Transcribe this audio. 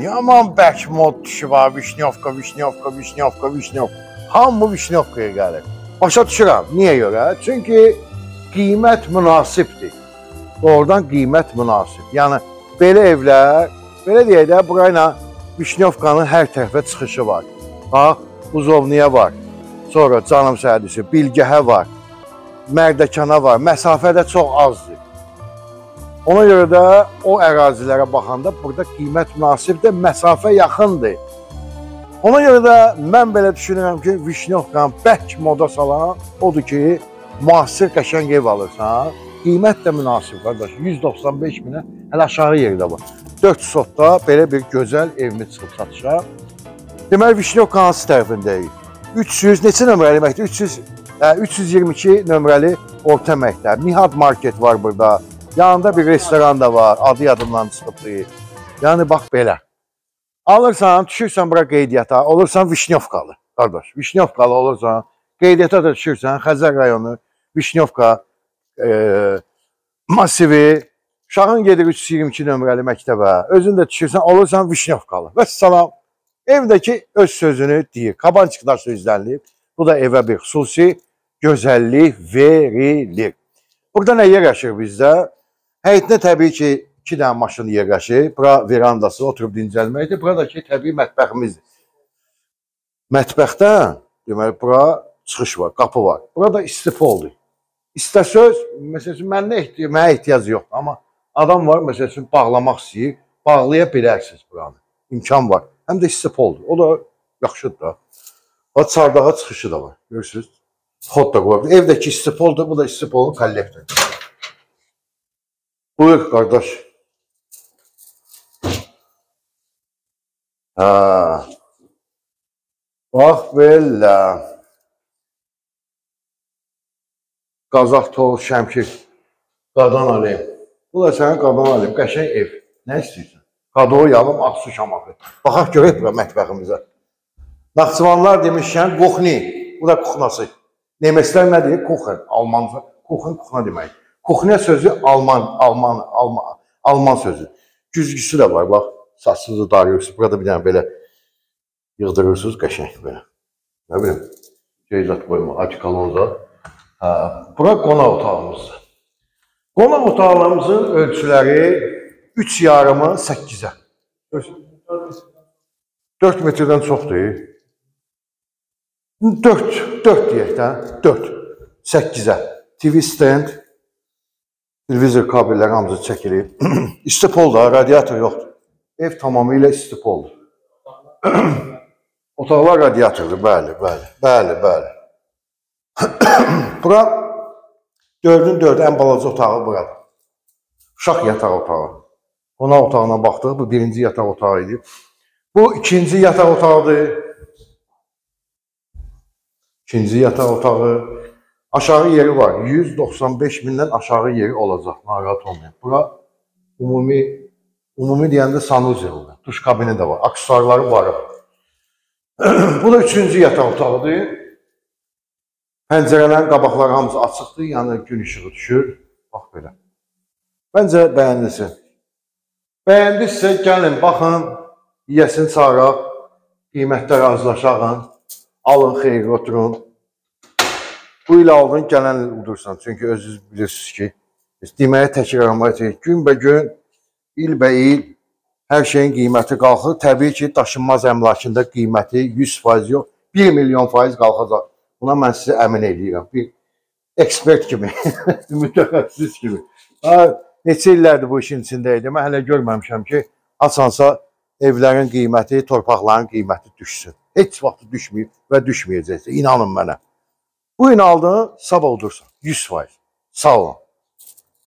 Yaman bək mod düşüb ha, vişnyovka. Hamı vişnyovkaya gəlir. Başa düşürəm, niyə görə? Çünki qiymət münasibdir. Doğrudan qiymət münasib. Yəni, belə evlər, belə deyək də, burayla vişnyovkanın hər tərəfə çıxışı var. Bax, Buzovniya var, sonra Canım Səhədisi, Bilgəhə var, Mərdəkana var, məsafə də çox azdır. Ona görə də o ərazilərə baxanda burada qiymət münasibdir, məsafə yaxındır. Ona görə də mən belə düşünürəm ki, vişnyovkanı bək moda salan odur ki, müasir qəşəng ev alırsan, qiymət də münasib, qardaş, 195 minə hələ aşağı yerdə var. 4 sotda belə bir gözəl evimi çıxıb satışa. Deməli, vişnyovkanın hansı tərəfindəyik? 300, neçə nömrəli məktəb? 322 nömrəli orta məktəb. Nihat market var burada. Yanında bir restoran da var, adı yadımdan çıxıbdır. Yəni, bax belə. Alırsan, düşürsən bura qeydiyyata, olursan vişnyovkalı, qardaş. Vişnyovkalı olursan, qeydiyyata da düşürsən, Xəzər rayonu, vişnyovka masivi, uşağın gedir 322 nömrəli məktəbə, özün də düşürsən, olursan vişnyovkalı. Və salam, evdəki öz sözünü deyir, Kabançıqda sözlənilib, bu da evə bir xüsusi gözəllik verilir. Burada nə yerləşir bizdə? Həyətində təbii ki, 2 dənə maşın yerləşir. Bura verandası, oturub dincəlməkdir. Buradakı təbii mətbəximizdir. Mətbəxdən, deməli, bura çıxış var, qapı var. Burada istifoldur. İstəsöz, məsələn, mənə ehtiyac yoxdur. Amma adam var, məsələn, bağlamaq istəyir, bağlaya bilərsiniz buranı. İmkan var. Həm də istifoldur. O da yaxşıdır da. O çardağa çıxışı da var. Görürsünüz? Xod da qoyabilir. Evdəki istifoldur, bu da istifolun kollektordur. Buyur, qardaş. Bax, belə. Qazaq toğ, Şəmkir, qadan alayım. Bu da sənin qadan alayım, qəşəng ev. Nə istəyirsən? Qadoğu yalım, Aksu Şamaxı. Baxaq görək bura mətbəximizə. Naxçıvanlar demişkən, Kuxni. Bu da kuxnası. Nemeslər nə deyir? Kuxen, Almanca. Kuxen, kuxna demək. Kuxne sözü Alman sözü. Güzgüsü də var, bax. Saçsızı darıyorsunuz. Burada bir dənə belə yığdırırsınız, qəşəng belə. Nə bilim, ceyzat qoyma, Atikalonza. Bura qonaq otağımızdır. Qonaq otaqlarımızın ölçüləri 3 yarımı 8-ə. 4 metrdən çoxdur. 4 deyək də, 4, 8-ə. TV stand, televizor kabelləri hamısı çəkilir. İstipol da, radiator yoxdur. Ev tamamilə istipoldur. Otaqlar radiatordur, bəli. Bura 4-ün 4 ən balaca otağı buradır. Uşaq yataq otağı. Qonaq otağına baxdıq, bu birinci yataq otağı idi. Bu ikinci yataq otağıdır. İkinci yataq otağı. Aşağı yeri var. 195 mindən aşağı yeri olacaq. Narahat olmayın. Bura ümumi deyəndə sanuzeldir. Duş kabini də var. Aksesuarları var. Bu da üçüncü yataq otağıdır. Pəncərələrin qabaqları hamısı açıqdır. Yəni gün işığı düşür. Bax belə. Bəncə bəyəndiniz. Bəyəndinizsə gəlin, baxın. Yiyəsini çağıraq. Qiymətlər razılaşağın. Alın, xeyir, oturun. Bu ilə aldın, gələn il udursan. Çünki özünüz bilirsiniz ki, deməyə təkrarlamaq etək. Günbəgün, ilbəil hər şeyin qiyməti qalxır. Təbii ki, daşınmaz əmlakında qiyməti 100% yox, 1 milyon faiz qalxacaq. Buna mən sizə əmin edirəm. Bir ekspert kimi, mütəxəssis kimi. Neçə illərdir bu işin içindəydim. Mən hələ görməmişəm ki, haçansa evlərin qiyməti, torpaqların qiyməti düşsün. Heç vaxt düşməyib və düşməyəcəksə, inanın mənə. Bu gün aldığını sabah udursan, 100%. Sağ olun.